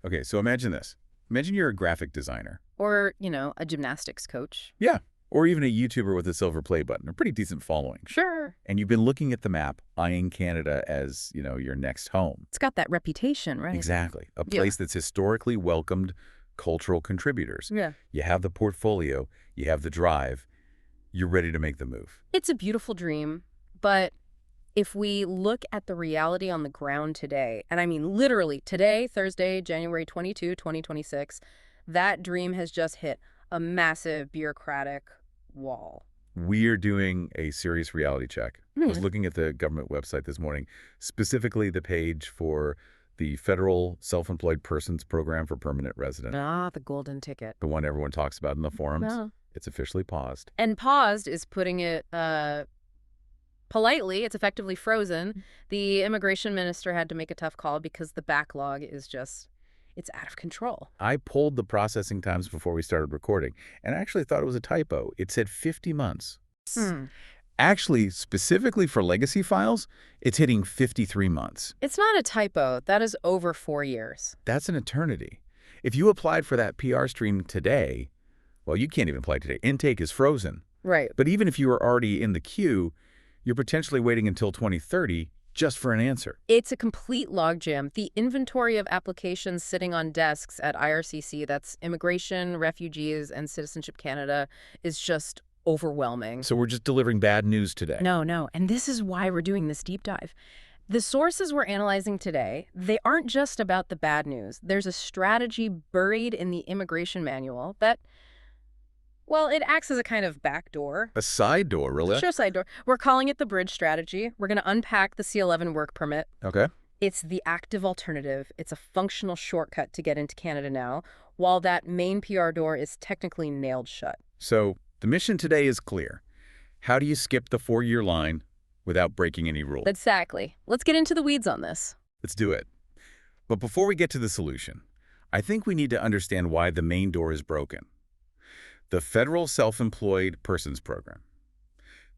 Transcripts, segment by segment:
Okay, so imagine this. Imagine you're a graphic designer. Or, a gymnastics coach. Yeah. Or even a YouTuber with a silver play button, a pretty decent following. Sure. And you've been looking at the map, eyeing Canada as, your next home. It's got that reputation, right? Exactly. A place that's historically welcomed cultural contributors. Yeah. You have the portfolio, you have the drive, you're ready to make the move. It's a beautiful dream, but if we look at the reality on the ground today, and I mean literally today, Thursday, January 22, 2026, that dream has just hit a massive bureaucratic wall. We're doing a serious reality check. I was looking at the government website this morning, specifically the page for the Federal Self-Employed Persons Program for Permanent Resident. Ah, the golden ticket. The one everyone talks about in the forums. Yeah. It's officially paused. And paused is putting it politely. It's effectively frozen. The immigration minister had to make a tough call because the backlog is just, it's out of control. I pulled the processing times before we started recording, and I actually thought it was a typo. It said 50 months. Actually, specifically for legacy files, it's hitting 53 months. It's not a typo. That is over 4 years. That's an eternity. If you applied for that PR stream today, well, you can't even apply today. Intake is frozen. Right. But even if you were already in the queue, you're potentially waiting until 2030 just for an answer. It's a complete logjam. The inventory of applications sitting on desks at IRCC, that's Immigration, Refugees, and Citizenship Canada, is just overwhelming. So we're just delivering bad news today. No. And this is why we're doing this deep dive. The sources we're analyzing today, they aren't just about the bad news. There's a strategy buried in the immigration manual that, well, it acts as a kind of back door. A side door, really? Sure, side door. We're calling it the bridge strategy. We're going to unpack the C-11 work permit. Okay. It's the active alternative. It's a functional shortcut to get into Canada now, while that main PR door is technically nailed shut. So the mission today is clear. How do you skip the 4-year line without breaking any rules? Exactly. Let's get into the weeds on this. Let's do it. But before we get to the solution, I think we need to understand why the main door is broken. The Federal Self-Employed Persons Program.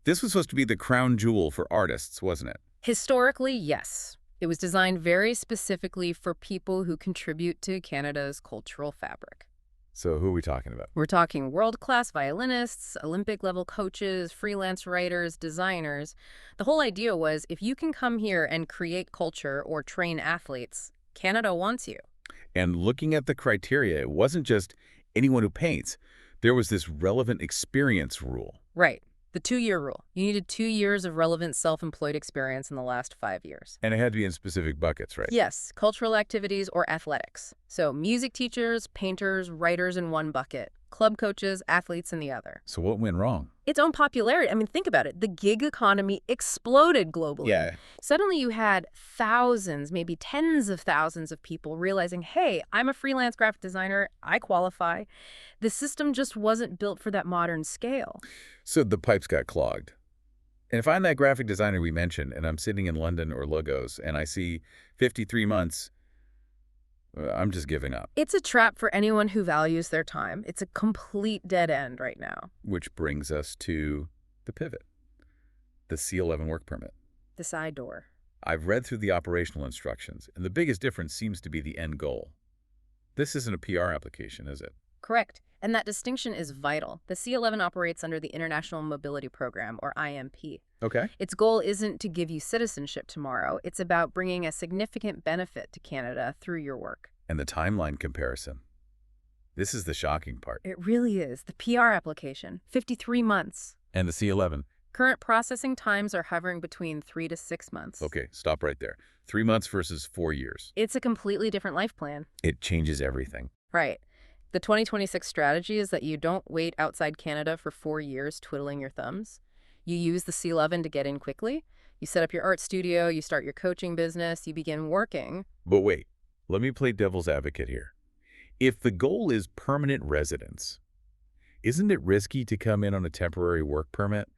This was supposed to be the crown jewel for artists, wasn't it? Historically, yes. It was designed very specifically for people who contribute to Canada's cultural fabric. So who are we talking about? We're talking world-class violinists, Olympic-level coaches, freelance writers, designers. The whole idea was if you can come here and create culture or train athletes, Canada wants you. And looking at the criteria, it wasn't just anyone who paints. There was this relevant experience rule. Right. The 2-year rule. You needed 2 years of relevant self-employed experience in the last 5 years. And it had to be in specific buckets, right? Yes, cultural activities or athletics. So music teachers, painters, writers in one bucket, club coaches, athletes in the other. So what went wrong? Its own popularity. I mean, think about it. The gig economy exploded globally. Yeah. Suddenly you had thousands, maybe tens of thousands of people realizing, hey, I'm a freelance graphic designer. I qualify. The system just wasn't built for that modern scale. So the pipes got clogged. And if I'm that graphic designer we mentioned, and I'm sitting in London or Logos, and I see 53 months, I'm just giving up. It's a trap for anyone who values their time. It's a complete dead end right now. Which brings us to the pivot, the C-11 work permit. The side door. I've read through the operational instructions, and the biggest difference seems to be the end goal. This isn't a PR application, is it? Correct. And that distinction is vital. The C-11 operates under the International Mobility Program, or IMP. Okay. Its goal isn't to give you citizenship tomorrow. It's about bringing a significant benefit to Canada through your work. And the timeline comparison. This is the shocking part. It really is. The PR application, 53 months. And the C-11. Current processing times are hovering between 3 to 6 months. Okay, stop right there. 3 months versus 4 years. It's a completely different life plan. It changes everything. Right. The 2026 strategy is that you don't wait outside Canada for 4 years twiddling your thumbs. You use the C-11 to get in quickly. You set up your art studio, you start your coaching business, you begin working. But wait, let me play devil's advocate here. If the goal is permanent residence, isn't it risky to come in on a temporary work permit?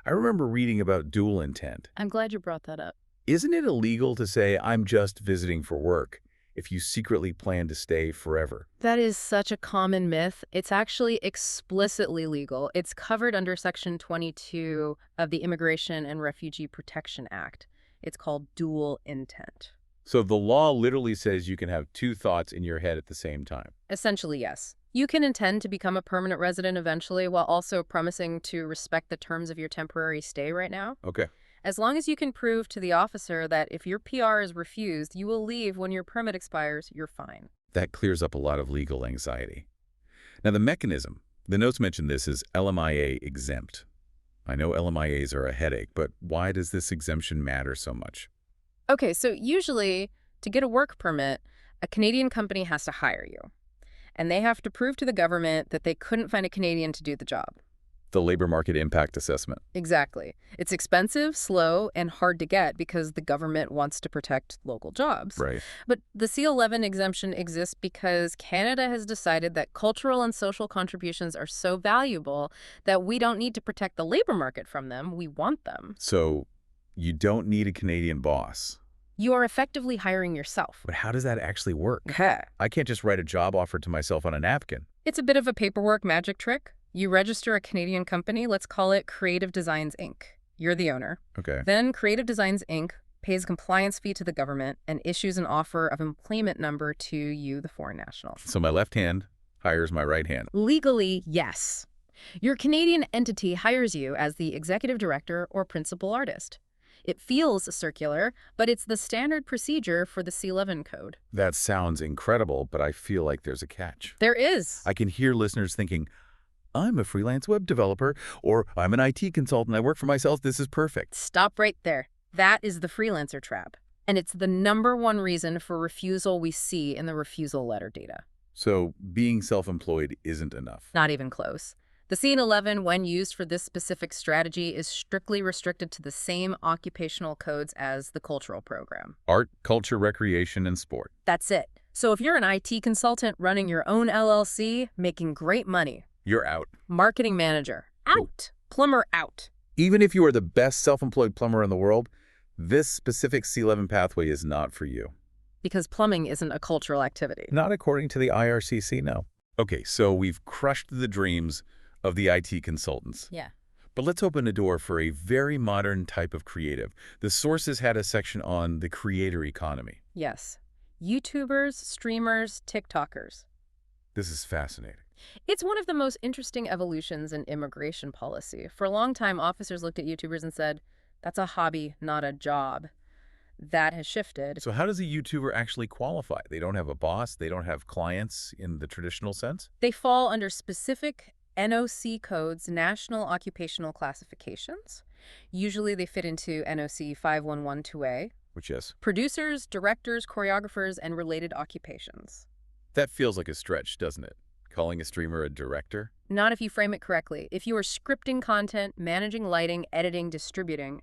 I remember reading about dual intent. I'm glad you brought that up. Isn't it illegal to say, I'm just visiting for work, if you secretly plan to stay forever? That is such a common myth. It's actually explicitly legal. It's covered under Section 22 of the Immigration and Refugee Protection Act. It's called dual intent. So the law literally says you can have two thoughts in your head at the same time. Essentially, yes. You can intend to become a permanent resident eventually while also promising to respect the terms of your temporary stay right now. Okay. As long as you can prove to the officer that if your PR is refused, you will leave when your permit expires, you're fine. That clears up a lot of legal anxiety. Now the mechanism, the notes mention this is LMIA exempt. I know LMIAs are a headache, but why does this exemption matter so much? Okay, so usually, to get a work permit, a Canadian company has to hire you. And they have to prove to the government that they couldn't find a Canadian to do the job. The labor market impact assessment. Exactly. It's expensive, slow, and hard to get because the government wants to protect local jobs. Right. But the C-11 exemption exists because Canada has decided that cultural and social contributions are so valuable that we don't need to protect the labor market from them. We want them. So you don't need a Canadian boss. You are effectively hiring yourself. But how does that actually work? Okay. I can't just write a job offer to myself on a napkin. It's a bit of a paperwork magic trick. You register a Canadian company, let's call it Creative Designs, Inc. You're the owner. Okay. Then Creative Designs, Inc. pays a compliance fee to the government and issues an offer of employment number to you, the foreign national. So my left hand hires my right hand. Legally, yes. Your Canadian entity hires you as the executive director or principal artist. It feels circular, but it's the standard procedure for the C-11 code. That sounds incredible, but I feel like there's a catch. There is. I can hear listeners thinking, I'm a freelance web developer, or I'm an IT consultant. I work for myself. This is perfect. Stop right there. That is the freelancer trap. And it's the #1 reason for refusal we see in the refusal letter data. So being self-employed isn't enough. Not even close. The C-11, when used for this specific strategy, is strictly restricted to the same occupational codes as the cultural program. Art, culture, recreation, and sport. That's it. So if you're an IT consultant running your own LLC, making great money. You're out. Marketing manager, out. Plumber, out. Even if you are the best self-employed plumber in the world, this specific C-11 pathway is not for you. Because plumbing isn't a cultural activity. Not according to the IRCC, no. Okay, so we've crushed the dreams of the IT consultants. Yeah. But let's open a door for a very modern type of creative. The sources had a section on the creator economy. Yes. YouTubers, streamers, TikTokers. This is fascinating. It's one of the most interesting evolutions in immigration policy. For a long time, officers looked at YouTubers and said, that's a hobby, not a job. That has shifted. So how does a YouTuber actually qualify? They don't have a boss? They don't have clients in the traditional sense? They fall under specific NOC codes, National Occupational Classifications. Usually they fit into NOC 5112A. Which is? Producers, directors, choreographers, and related occupations. That feels like a stretch, doesn't it? Calling a streamer a director? Not if you frame it correctly. If you are scripting content, managing lighting, editing, distributing,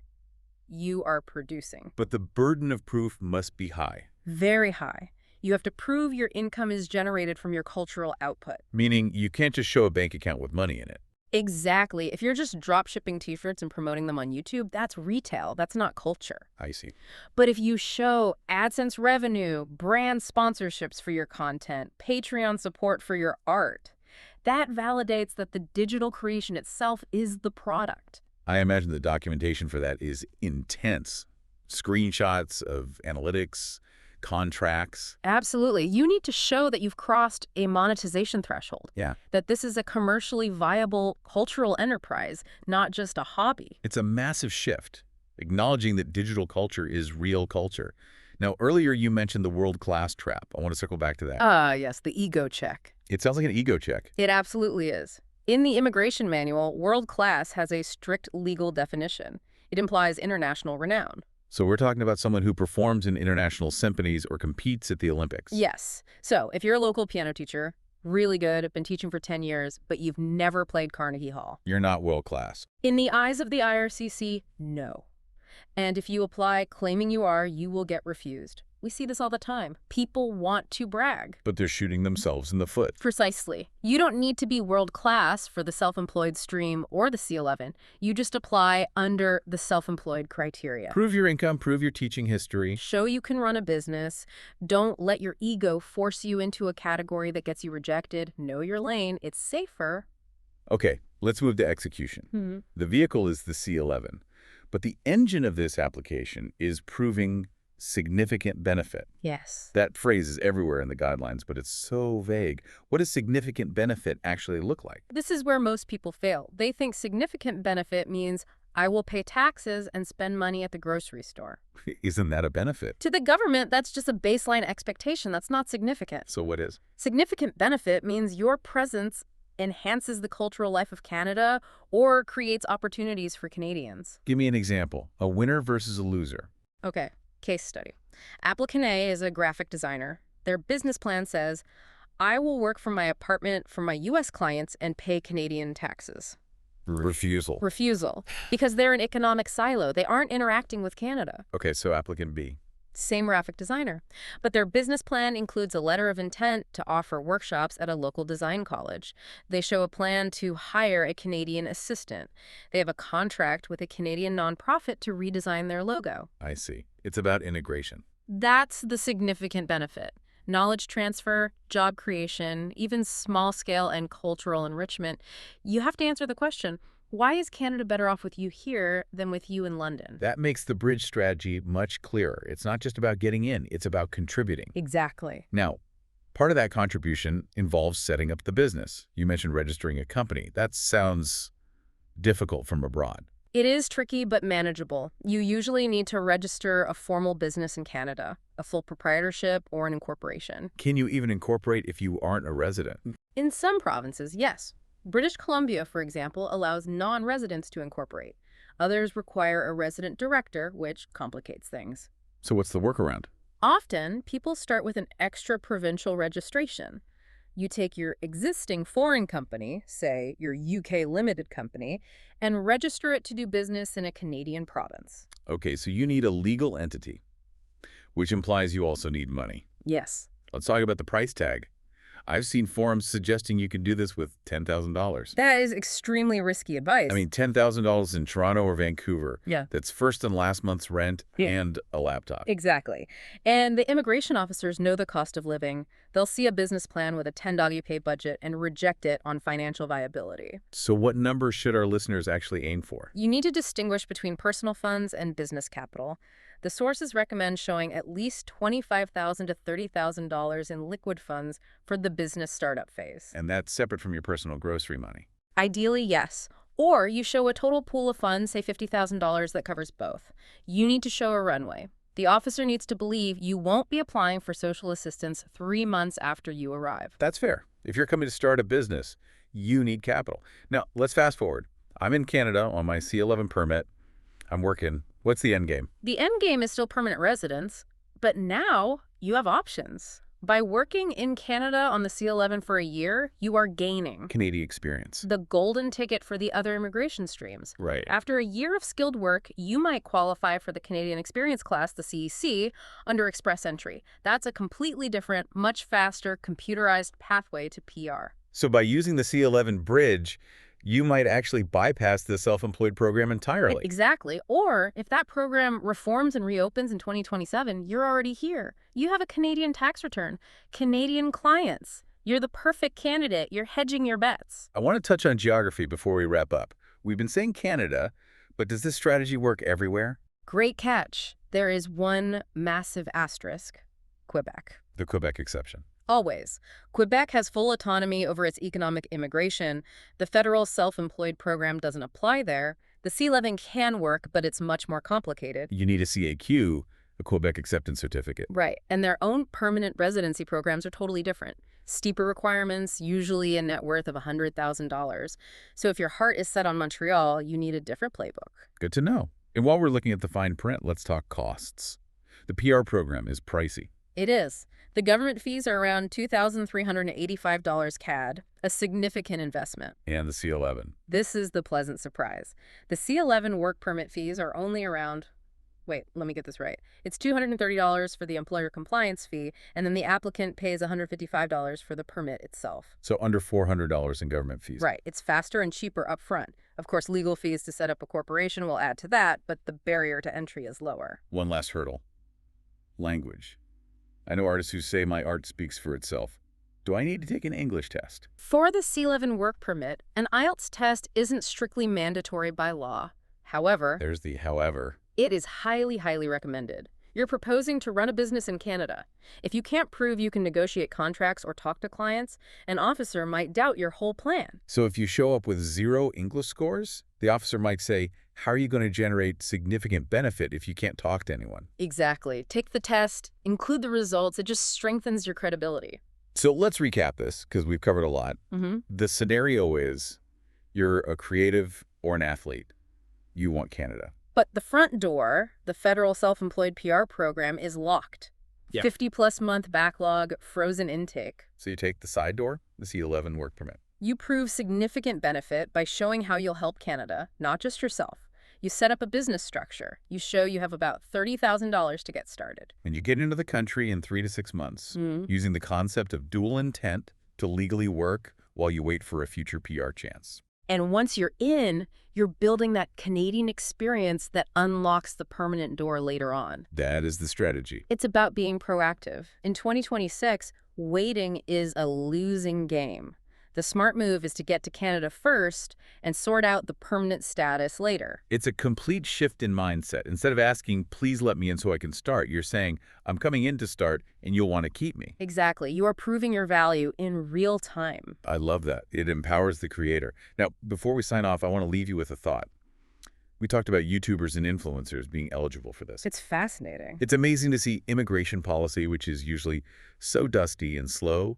you are producing. But the burden of proof must be high. Very high. You have to prove your income is generated from your cultural output. Meaning you can't just show a bank account with money in it. Exactly. If you're just drop shipping t-shirts and promoting them on YouTube, that's retail. That's not culture. I see. But if you show AdSense revenue, brand sponsorships for your content, Patreon support for your art, that validates that the digital creation itself is the product. I imagine the documentation for that is intense. Screenshots of analytics, contracts. Absolutely. You need to show that you've crossed a monetization threshold. Yeah. That this is a commercially viable cultural enterprise, not just a hobby. It's a massive shift, acknowledging that digital culture is real culture. Now, earlier you mentioned the world-class trap. I want to circle back to that. Yes, the ego check. It sounds like an ego check. It absolutely is. In the immigration manual, world class has a strict legal definition. It implies international renown. So we're talking about someone who performs in international symphonies or competes at the Olympics. Yes. So if you're a local piano teacher, really good, been teaching for 10 years, but you've never played Carnegie Hall. You're not world-class. In the eyes of the IRCC, no. And if you apply claiming you are, you will get refused. We see this all the time. People want to brag. But they're shooting themselves in the foot. Precisely. You don't need to be world class for the self-employed stream or the C-11. You just apply under the self-employed criteria. Prove your income, prove your teaching history. Show you can run a business. Don't let your ego force you into a category that gets you rejected. Know your lane. It's safer. Okay, let's move to execution. The vehicle is the C-11, but the engine of this application is proving significant benefit. Yes. That phrase is everywhere in the guidelines, but it's so vague. What does significant benefit actually look like? This is where most people fail. They think significant benefit means I will pay taxes and spend money at the grocery store. Isn't that a benefit? To the government, that's just a baseline expectation. That's not significant. So what is? Significant benefit means your presence enhances the cultural life of Canada or creates opportunities for Canadians. Give me an example. A winner versus a loser. Okay, case study. Applicant A is a graphic designer. Their business plan says, I will work from my apartment for my U.S. clients and pay Canadian taxes. Refusal. Because they're an economic silo. They aren't interacting with Canada. Okay, so applicant B. Same graphic designer. But their business plan includes a letter of intent to offer workshops at a local design college. They show a plan to hire a Canadian assistant. They have a contract with a Canadian nonprofit to redesign their logo. I see. It's about integration. That's the significant benefit. Knowledge transfer, job creation, even small-scale and cultural enrichment. You have to answer the question, why is Canada better off with you here than with you in London? That makes the bridge strategy much clearer. It's not just about getting in, it's about contributing. Exactly. Now, part of that contribution involves setting up the business. You mentioned registering a company. That sounds difficult from abroad. It is tricky but manageable. You usually need to register a formal business in Canada, a full proprietorship or an incorporation. Can you even incorporate if you aren't a resident? In some provinces, yes. British Columbia, for example, allows non-residents to incorporate. Others require a resident director, which complicates things. So what's the workaround? Often, people start with an extra provincial registration. You take your existing foreign company, say your UK limited company, and register it to do business in a Canadian province. Okay, so you need a legal entity, which implies you also need money. Yes. Let's talk about the price tag. I've seen forums suggesting you can do this with $10,000. That is extremely risky advice. I mean, $10,000 in Toronto or Vancouver. Yeah. That's first and last month's rent and a laptop. Exactly. And the immigration officers know the cost of living. They'll see a business plan with a $10 budget and reject it on financial viability. So what number should our listeners actually aim for? You need to distinguish between personal funds and business capital. The sources recommend showing at least $25,000 to $30,000 in liquid funds for the business startup phase. And that's separate from your personal grocery money. Ideally, yes. Or you show a total pool of funds, say $50,000, that covers both. You need to show a runway. The officer needs to believe you won't be applying for social assistance 3 months after you arrive. That's fair. If you're coming to start a business, you need capital. Now, let's fast forward. I'm in Canada on my C11 permit. I'm working. What's the end game? The end game is still permanent residence, but now you have options. By working in Canada on the C11 for a year, you are gaining Canadian experience. the golden ticket for the other immigration streams. Right. After a year of skilled work, you might qualify for the Canadian Experience Class, the CEC, under Express Entry. That's a completely different, much faster, computerized pathway to PR. So by using the C11 bridge, you might actually bypass the self-employed program entirely. Exactly. Or if that program reforms and reopens in 2027, you're already here. You have a Canadian tax return, Canadian clients. You're the perfect candidate. You're hedging your bets. I want to touch on geography before we wrap up. We've been saying Canada, but does this strategy work everywhere? Great catch. There is one massive asterisk: Quebec. The Quebec exception. Always. Quebec has full autonomy over its economic immigration. The federal self-employed program doesn't apply there. The C11 can work, but it's much more complicated. You need a CAQ, a Quebec Acceptance Certificate. Right, and their own permanent residency programs are totally different. Steeper requirements, usually a net worth of $100,000. So if your heart is set on Montreal, you need a different playbook. Good to know. And while we're looking at the fine print, let's talk costs. The PR program is pricey. It is. The government fees are around $2,385 CAD, a significant investment. And the C11. This is the pleasant surprise. The C11 work permit fees are only around, wait, let me get this right. It's $230 for the employer compliance fee, and then the applicant pays $155 for the permit itself. So under $400 in government fees. Right. It's faster and cheaper up front. Of course, legal fees to set up a corporation will add to that, but the barrier to entry is lower. One last hurdle. Language. I know artists who say my art speaks for itself. Do I need to take an English test? For the C11 work permit, an IELTS test isn't strictly mandatory by law. However, There's the however. it is highly, highly recommended. You're proposing to run a business in Canada. If you can't prove you can negotiate contracts or talk to clients, an officer might doubt your whole plan. So if you show up with 0 English scores, the officer might say, how are you going to generate significant benefit if you can't talk to anyone? Exactly. Take the test, include the results. It just strengthens your credibility. So let's recap this, because we've covered a lot. The scenario is you're a creative or an athlete. You want Canada. But the front door, the federal self-employed PR program, is locked. Yeah. 50-plus month backlog, frozen intake. So you take the side door, the C-11 work permit. You prove significant benefit by showing how you'll help Canada, not just yourself. You set up a business structure. You show you have about $30,000 to get started. And you get into the country in 3 to 6 months, using the concept of dual intent to legally work while you wait for a future PR chance. And once you're in, you're building that Canadian experience that unlocks the permanent door later on. That is the strategy. It's about being proactive. In 2026, waiting is a losing game. The smart move is to get to Canada first and sort out the permanent status later. It's a complete shift in mindset. Instead of asking, please let me in so I can start, you're saying, I'm coming in to start and you'll want to keep me. Exactly. You are proving your value in real time. I love that. It empowers the creator. Now, before we sign off, I want to leave you with a thought. We talked about YouTubers and influencers being eligible for this. It's fascinating. It's amazing to see immigration policy, which is usually so dusty and slow,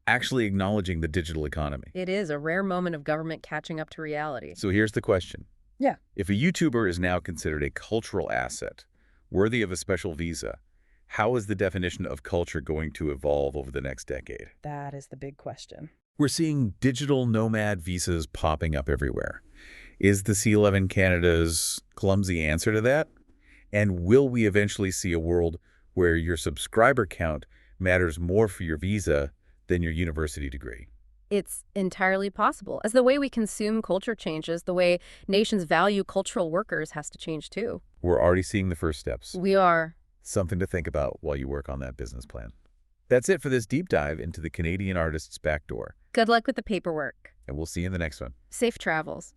actually acknowledging the digital economy. It is a rare moment of government catching up to reality. So here's the question. Yeah. If a YouTuber is now considered a cultural asset, worthy of a special visa, how is the definition of culture going to evolve over the next decade? That is the big question. We're seeing digital nomad visas popping up everywhere. Is the C-11 Canada's clumsy answer to that? And will we eventually see a world where your subscriber count matters more for your visa than your university degree? It's entirely possible. As the way we consume culture changes, the way nations value cultural workers has to change too. We're already seeing the first steps. We are. Something to think about while you work on that business plan. That's it for this deep dive into the Canadian artist's backdoor. Good luck with the paperwork. And we'll see you in the next one. Safe travels.